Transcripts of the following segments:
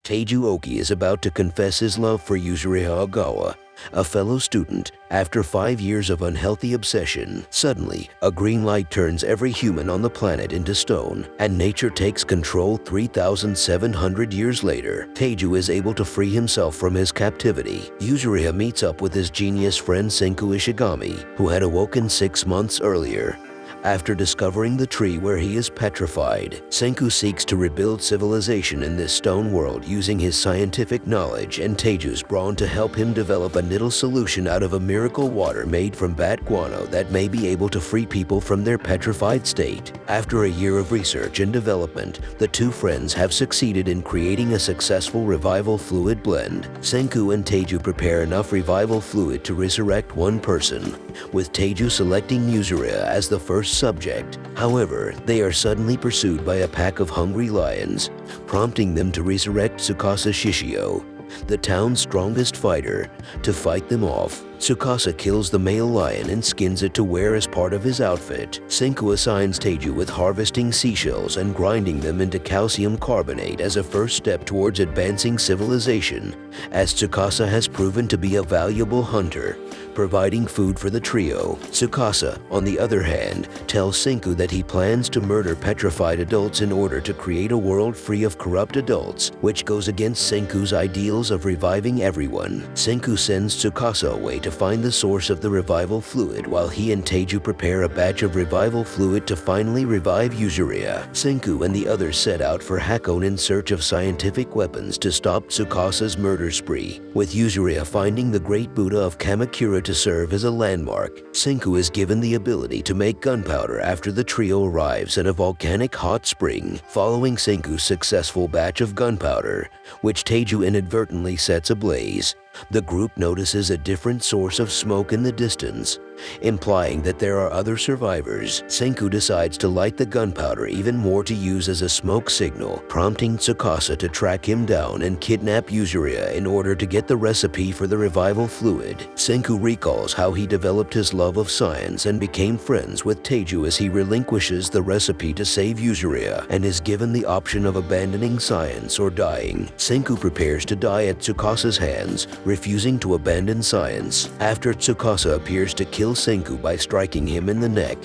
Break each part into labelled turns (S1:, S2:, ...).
S1: Teiju Oki is about to confess his love for Yuzuriha Ogawa, a fellow student. After 5 years of unhealthy obsession, suddenly, a green light turns every human on the planet into stone, and nature takes control. 3,700 years later, Teiju is able to free himself from his captivity. Yuzuriha meets up with his genius friend Senku Ishigami, who had awoken 6 months earlier. After discovering the tree where he is petrified, Senku seeks to rebuild civilization in this stone world using his scientific knowledge, and Teiju's brought to help him develop a needle solution out of a miracle water made from bat guano that may be able to free people from their petrified state. After a year of research and development, the two friends have succeeded in creating a successful revival fluid blend. Senku and Teiju prepare enough revival fluid to resurrect one person, with Teiju selecting Yuzuriha as the first subject. However, they are suddenly pursued by a pack of hungry lions, prompting them to resurrect Tsukasa Shishio, the town's strongest fighter, to fight them off. Tsukasa kills the male lion and skins it to wear as part of his outfit. Senku assigns Teiju with harvesting seashells and grinding them into calcium carbonate as a first step towards advancing civilization, as Tsukasa has proven to be a valuable hunter, providing food for the trio. Tsukasa, on the other hand, tells Senku that he plans to murder petrified adults in order to create a world free of corrupt adults, which goes against Senku's ideals of reviving everyone. Senku sends Tsukasa away to find the source of the revival fluid, while he and Teiju prepare a batch of revival fluid to finally revive Yuzuriha. Senku and the others set out for Hakone in search of scientific weapons to stop Tsukasa's murder spree, with Yuzuriha finding the Great Buddha of Kamakura to serve as a landmark. Senku is given the ability to make gunpowder after the trio arrives at a volcanic hot spring. Following Senku's successful batch of gunpowder, which Teiju inadvertently sets ablaze, the group notices a different source of smoke in the distance, implying that there are other survivors. Senku decides to light the gunpowder even more to use as a smoke signal, prompting Tsukasa to track him down and kidnap Yuzuriha in order to get the recipe for the revival fluid. Senku recalls how he developed his love of science and became friends with Teiju as he relinquishes the recipe to save Yuzuriha and is given the option of abandoning science or dying. Senku prepares to die at Tsukasa's hands, refusing to abandon science. After Tsukasa appears to kill Senku by striking him in the neck,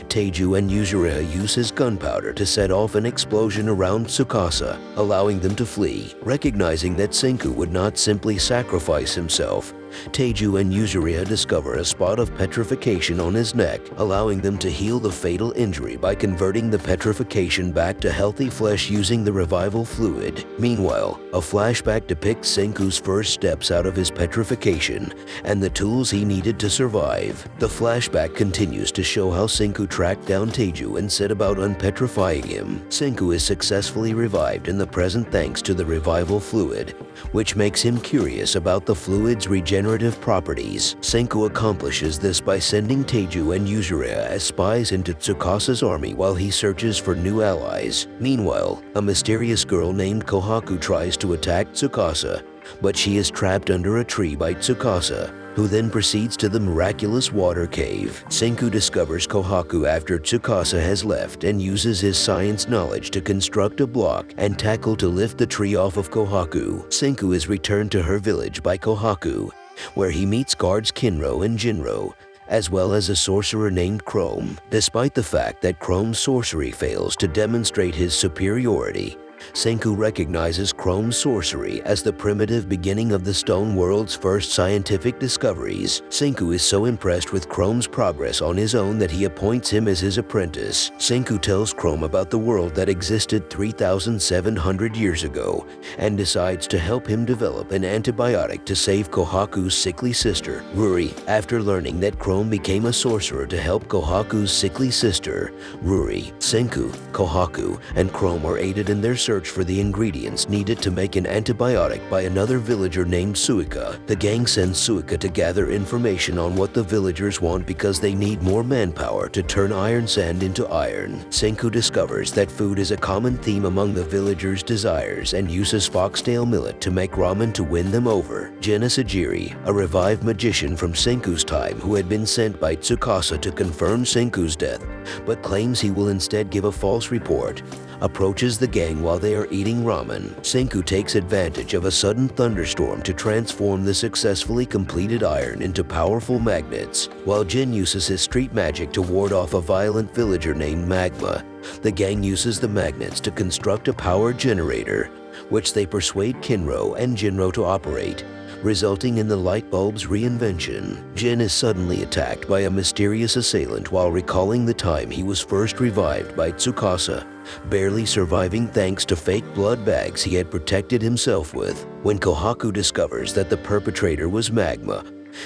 S1: Teiju and Yuzuriha use his gunpowder to set off an explosion around Tsukasa, allowing them to flee. Recognizing that Senku would not simply sacrifice himself, Teiju and Yuzuriha discover a spot of petrification on his neck, allowing them to heal the fatal injury by converting the petrification back to healthy flesh using the revival fluid. Meanwhile, a flashback depicts Senku's first steps out of his petrification and the tools he needed to survive. The flashback continues to show how Senku tracked down Teiju and set about unpetrifying him. Senku is successfully revived in the present thanks to the revival fluid, which makes him curious about the fluid's regenerative properties. Senku accomplishes this by sending Teiju and Yuzuriha as spies into Tsukasa's army while he searches for new allies. Meanwhile, a mysterious girl named Kohaku tries to attack Tsukasa, but she is trapped under a tree by Tsukasa, who then proceeds to the miraculous water cave. Senku discovers Kohaku after Tsukasa has left and uses his science knowledge to construct a block and tackle to lift the tree off of Kohaku. Senku is returned to her village by Kohaku, where he meets guards Kinro and Jinro, as well as a sorcerer named Chrome. Despite the fact that Chrome's sorcery fails to demonstrate his superiority, Senku recognizes Chrome's sorcery as the primitive beginning of the stone world's first scientific discoveries. Senku is so impressed with Chrome's progress on his own that he appoints him as his apprentice. Senku tells Chrome about the world that existed 3,700 years ago and decides to help him develop an antibiotic to save Kohaku's sickly sister, Ruri. After learning that Chrome became a sorcerer to help Kohaku's sickly sister, Ruri, Senku, Kohaku, and Chrome are aided in their search for the ingredients needed to make an antibiotic by another villager named Suika. The gang sends Suika to gather information on what the villagers want because they need more manpower to turn iron sand into iron. Senku discovers that food is a common theme among the villagers' desires and uses foxtail millet to make ramen to win them over. Genesajiri, a revived magician from Senku's time who had been sent by Tsukasa to confirm Senku's death, but claims he will instead give a false report, approaches the gang while they are eating ramen, Senku takes advantage of a sudden thunderstorm to transform the successfully completed iron into powerful magnets, while Jin uses his street magic to ward off a violent villager named Magma. The gang uses the magnets to construct a power generator, which they persuade Kinro and Jinro to operate, resulting in the light bulb's reinvention. Jin is suddenly attacked by a mysterious assailant while recalling the time he was first revived by Tsukasa, barely surviving thanks to fake blood bags he had protected himself with. When Kohaku discovers that the perpetrator was Magma,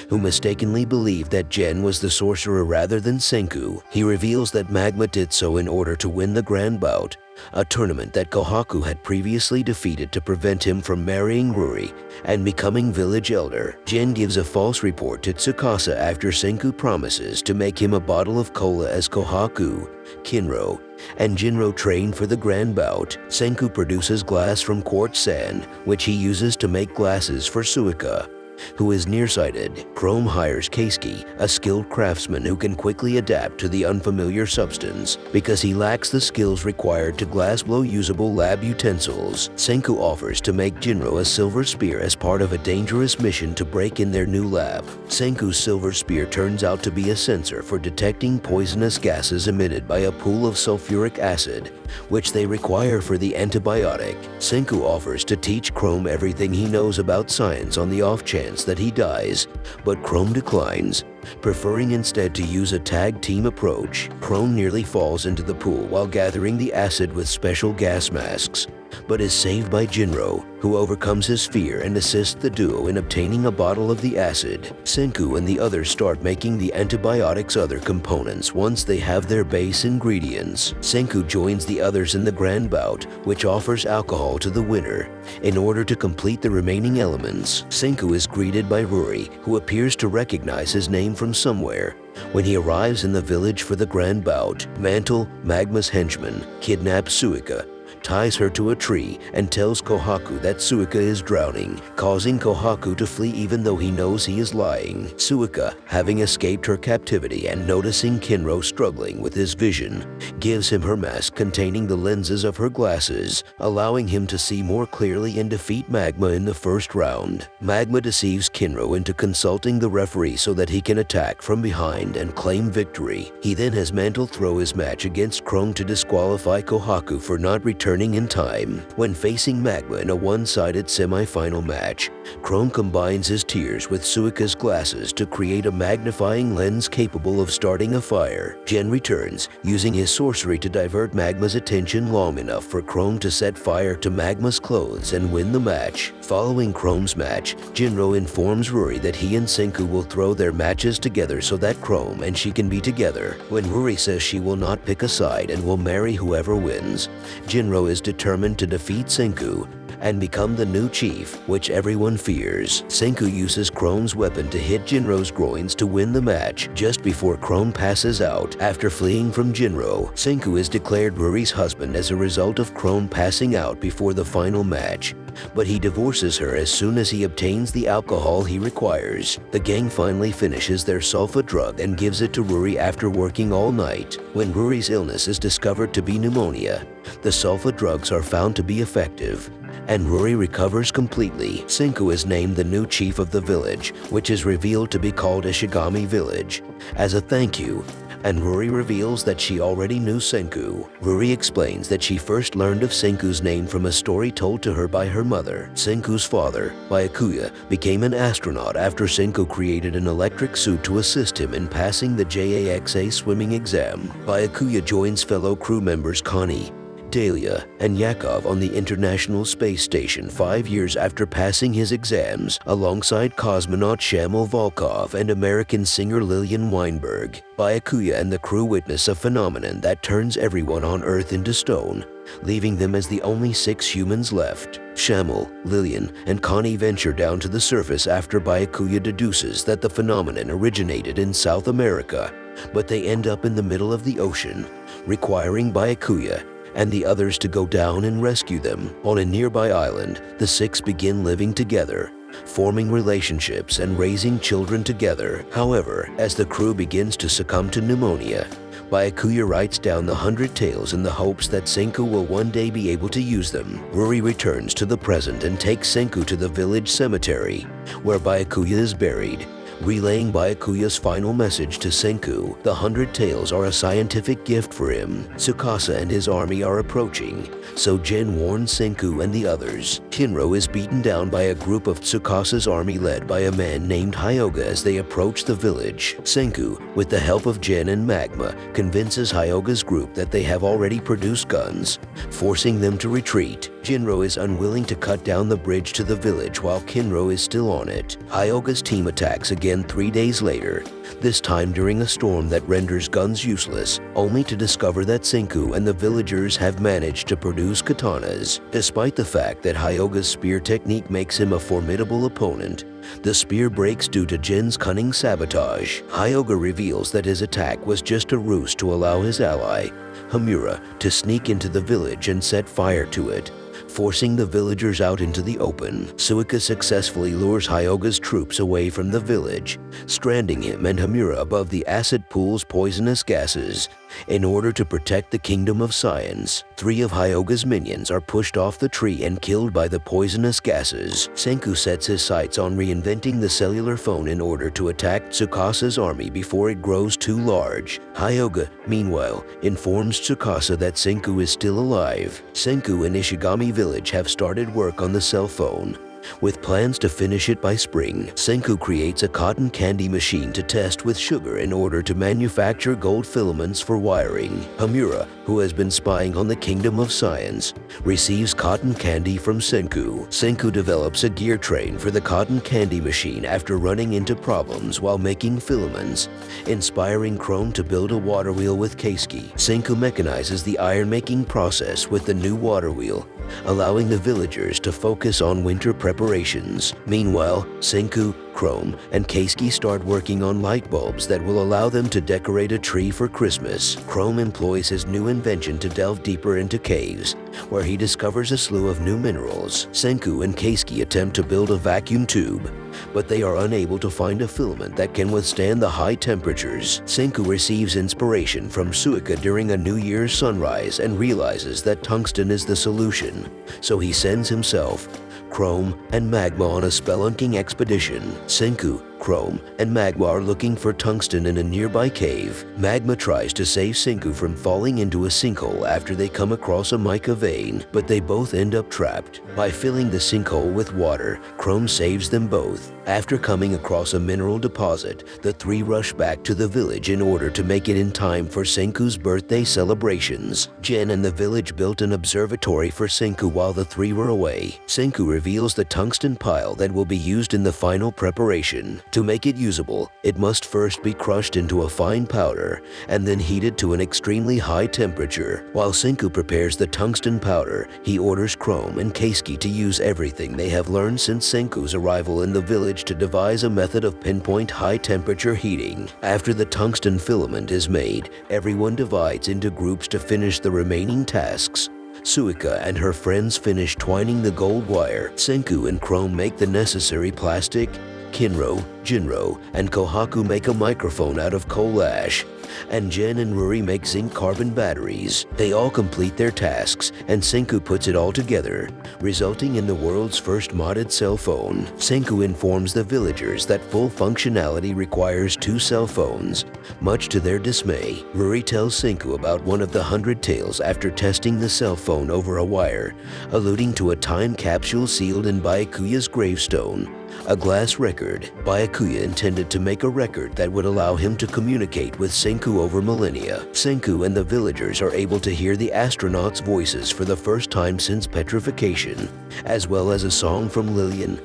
S1: who mistakenly believed that Jin was the sorcerer rather than Senku, he reveals that Magma did so in order to win the Grand Bout, a tournament that Kohaku had previously defeated to prevent him from marrying Ruri and becoming village elder. Jin gives a false report to Tsukasa after Senku promises to make him a bottle of cola as Kohaku, Kinro, and Jinro train for the Grand Bout. Senku produces glass from quartz sand, which he uses to make glasses for Suika, who is nearsighted. Chrome hires Keisuke, a skilled craftsman who can quickly adapt to the unfamiliar substance because he lacks the skills required to glassblow usable lab utensils. Senku offers to make Jinro a silver spear as part of a dangerous mission to break in their new lab. Senku's silver spear turns out to be a sensor for detecting poisonous gases emitted by a pool of sulfuric acid, which they require for the antibiotic. Senku offers to teach Chrome everything he knows about science on the off chance that he dies, but Chrome declines, preferring instead to use a tag team approach. Chrome nearly falls into the pool while gathering the acid with special gas masks, but is saved by Jinro, who overcomes his fear and assists the duo in obtaining a bottle of the acid. Senku and the others start making the antibiotic's other components once they have their base ingredients. Senku joins the others in the Grand Bout, which offers alcohol to the winner. In order to complete the remaining elements, Senku is greeted by Ruri, who appears to recognize his name from somewhere. When he arrives in the village for the Grand Bout, Mantle, Magma's henchman, kidnaps Suika, ties her to a tree, and tells Kohaku that Suika is drowning, causing Kohaku to flee even though he knows he is lying. Suika, having escaped her captivity and noticing Kinro struggling with his vision, gives him her mask containing the lenses of her glasses, allowing him to see more clearly and defeat Magma in the first round. Magma deceives Kinro into consulting the referee so that he can attack from behind and claim victory. He then has Mantle throw his match against Chrome to disqualify Kohaku for not returning in time. When facing Magma in a one-sided semi-final match, Chrome combines his tears with Suika's glasses to create a magnifying lens capable of starting a fire. Jin returns, using his sorcery to divert Magma's attention long enough for Chrome to set fire to Magma's clothes and win the match. Following Chrome's match, Jinro informs Ruri that he and Senku will throw their matches together so that Chrome and she can be together. When Ruri says she will not pick a side and will marry whoever wins, Jinro is determined to defeat Senku and become the new chief, which everyone fears. Senku uses Chrome's weapon to hit Jinro's groins to win the match just before Chrome passes out. After fleeing from Jinro, Senku is declared Ruri's husband as a result of Chrome passing out before the final match, but he divorces her as soon as he obtains the alcohol he requires. The gang finally finishes their sulfa drug and gives it to Ruri after working all night. When Ruri's illness is discovered to be pneumonia, the sulfa drugs are found to be effective, and Ruri recovers completely. Senku is named the new chief of the village, which is revealed to be called Ishigami Village, as a thank you, and Ruri reveals that she already knew Senku. Ruri explains that she first learned of Senku's name from a story told to her by her mother. Senku's father, Byakuya, became an astronaut after Senku created an electric suit to assist him in passing the JAXA swimming exam. Byakuya joins fellow crew members Connie, Dahlia, and Yakov on the International Space Station 5 years after passing his exams, alongside cosmonaut Shamil Volkov and American singer Lillian Weinberg. Byakuya and the crew witness a phenomenon that turns everyone on Earth into stone, leaving them as the only 6 humans left. Shamil, Lillian, and Connie venture down to the surface after Byakuya deduces that the phenomenon originated in South America, but they end up in the middle of the ocean, requiring Byakuya and the others to go down and rescue them. On a nearby island, the 6 begin living together, forming relationships and raising children together. However, as the crew begins to succumb to pneumonia, Byakuya writes down the 100 tales in the hopes that Senku will one day be able to use them. Ruri returns to the present and takes Senku to the village cemetery, where Byakuya is buried. Relaying Byakuya's final message to Senku, the 100 tales are a scientific gift for him. Tsukasa and his army are approaching, so Jin warns Senku and the others. Kinro is beaten down by a group of Tsukasa's army led by a man named Hyoga as they approach the village. Senku, with the help of Jin and Magma, convinces Hyoga's group that they have already produced guns, forcing them to retreat. Jinro is unwilling to cut down the bridge to the village while Kinro is still on it. Hyoga's team attacks again 3 days later, this time during a storm that renders guns useless, only to discover that Senku and the villagers have managed to produce katanas. Despite the fact that Hyoga's spear technique makes him a formidable opponent, the spear breaks due to Jin's cunning sabotage. Hyoga reveals that his attack was just a ruse to allow his ally, Hamura, to sneak into the village and set fire to it, forcing the villagers out into the open. Suika successfully lures Hyoga's troops away from the village, stranding him and Hamura above the acid pool's poisonous gases. In order to protect the Kingdom of Science, 3 of Hyoga's minions are pushed off the tree and killed by the poisonous gases. Senku sets his sights on reinventing the cellular phone in order to attack Tsukasa's army before it grows too large. Hyoga, meanwhile, informs Tsukasa that Senku is still alive. Senku and Ishigami Village have started work on the cell phone, with plans to finish it by spring. Senku creates a cotton candy machine to test with sugar in order to manufacture gold filaments for wiring. Hamura, who has been spying on the Kingdom of Science, receives cotton candy from Senku. Senku develops a gear train for the cotton candy machine after running into problems while making filaments, inspiring Chrome to build a water wheel with Keisuke. Senku mechanizes the iron-making process with the new water wheel, allowing the villagers to focus on winter preparations. Meanwhile, Senku, Chrome, and Keisuke start working on light bulbs that will allow them to decorate a tree for Christmas. Chrome employs his new invention to delve deeper into caves, where he discovers a slew of new minerals. Senku and Keisuke attempt to build a vacuum tube, but they are unable to find a filament that can withstand the high temperatures. Senku receives inspiration from Suika during a New Year's sunrise and realizes that tungsten is the solution, so he sends himself, Chrome, and Magma on a spelunking expedition. Senku, Chrome, and Magma are looking for tungsten in a nearby cave. Magma tries to save Senku from falling into a sinkhole after they come across a mica vein, but they both end up trapped. By filling the sinkhole with water, Chrome saves them both. After coming across a mineral deposit, the 3 rush back to the village in order to make it in time for Senku's birthday celebrations. Jin and the village built an observatory for Senku while the 3 were away. Senku reveals the tungsten pile that will be used in the final preparation. To make it usable, it must first be crushed into a fine powder and then heated to an extremely high temperature. While Senku prepares the tungsten powder, he orders Chrome and Keisuke to use everything they have learned since Senku's arrival in the village to devise a method of pinpoint high-temperature heating. After the tungsten filament is made, everyone divides into groups to finish the remaining tasks. Suika and her friends finish twining the gold wire. Senku and Chrome make the necessary plastic. Kinro, Jinro, and Kohaku make a microphone out of coal ash, and Jin and Ruri make zinc carbon batteries. They all complete their tasks, and Senku puts it all together, resulting in the world's first modded cell phone. Senku informs the villagers that full functionality requires 2 cell phones. Much to their dismay, Ruri tells Senku about one of the 100 tales after testing the cell phone over a wire, alluding to a time capsule sealed in Byakuya's gravestone. A glass record. Byakuya intended to make a record that would allow him to communicate with Senku over millennia. Senku and the villagers are able to hear the astronauts' voices for the first time since petrification, as well as a song from Lillian.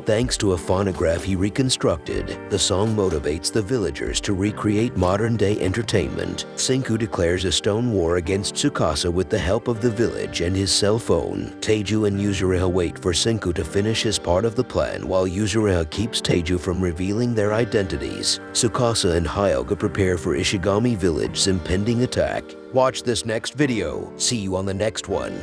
S1: Thanks to a phonograph he reconstructed, the song motivates the villagers to recreate modern-day entertainment. Senku declares a stone war against Tsukasa with the help of the village and his cell phone. Teiju and Yuzuriha wait for Senku to finish his part of the plan while Yuzuriha keeps Teiju from revealing their identities. Tsukasa and Hyoga prepare for Ishigami Village's impending attack. Watch this next video. See you on the next one.